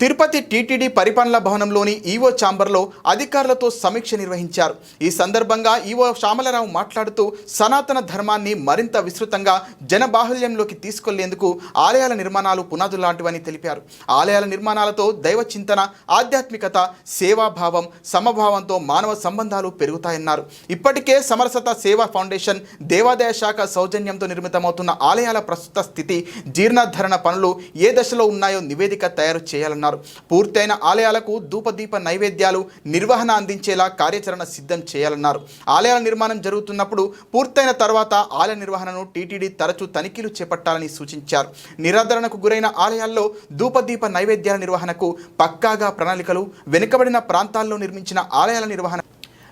Tirupati TTD పరిపాలనా భవనంలోని EO ఛాంబర్లో అధికారులతో సమీక్ష నిర్వహించారు. ఈ సందర్భంగా ఈవో శ్యామలరావు మాట్లాడుతూ సనాతన ధర్మాన్ని మరింత విస్తృతంగా జనబాహుల్యంలోకి తీసుకెళ్లేందుకు ఆలయాల నిర్మాణాలు పునాదులు లాంటివని తెలిపారు. ఆలయాల నిర్మాణాలతో దైవ చింతన, ఆధ్యాత్మికత, సేవాభావం, సమభావంతో మానవ సంబంధాలు పెరుగుతాయన్నారు. ఇప్పటికే సమరసత సేవా ఫౌండేషన్, దేవాదాయ శాఖ సౌజన్యంతో నిర్మితమవుతున్న ఆలయాల ప్రస్తుత స్థితి, జీర్ణోద్ధరణ పనులు ఏ దశలో ఉన్నాయో నివేదిక తయారు చేయాలన్నారు. పూర్తయిన ఆలయాలకు ధూపదీప నైవేద్యాలు నిర్వహణ అందించేలా కార్యాచరణ సిద్ధం చేయాలన్నారు. ఆలయాల నిర్మాణం జరుగుతున్నప్పుడు పూర్తయిన తర్వాత ఆలయ నిర్వహణను టీటీడీ తరచూ తనిఖీలు చేపట్టాలని సూచించారు. నిరాదరణకు గురైన ఆలయాల్లో ధూపదీప నైవేద్యాల నిర్వహణకు పక్కాగా ప్రణాళికలు, వెనుకబడిన ప్రాంతాల్లో నిర్మించిన ఆలయాల నిర్వహణ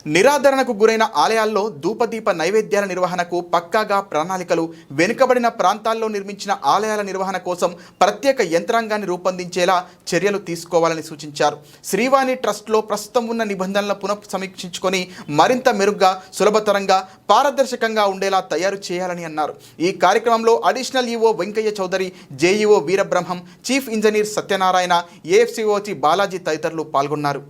నిరాదరణకు గురైన ఆలయాల్లో ధూపదీప నైవేద్యాల నిర్వహణకు పక్కాగా ప్రణాళికలు, వెనుకబడిన ప్రాంతాల్లో నిర్మించిన ఆలయాల నిర్వహణ కోసం ప్రత్యేక యంత్రాంగాన్ని రూపొందించేలా చర్యలు తీసుకోవాలని సూచించారు. శ్రీవాణి ట్రస్ట్లో ప్రస్తుతం ఉన్న నిబంధనలను పునఃసమీక్షించుకొని మరింత మెరుగ్గా, సులభతరంగా, పారదర్శకంగా ఉండేలా తయారు చేయాలని అన్నారు. ఈ కార్యక్రమంలో additional EO Venkaiah Chowdary, JEO Veerabrahmam, chief engineer Satyanarayana, AFCO Balaji తదితరులు పాల్గొన్నారు.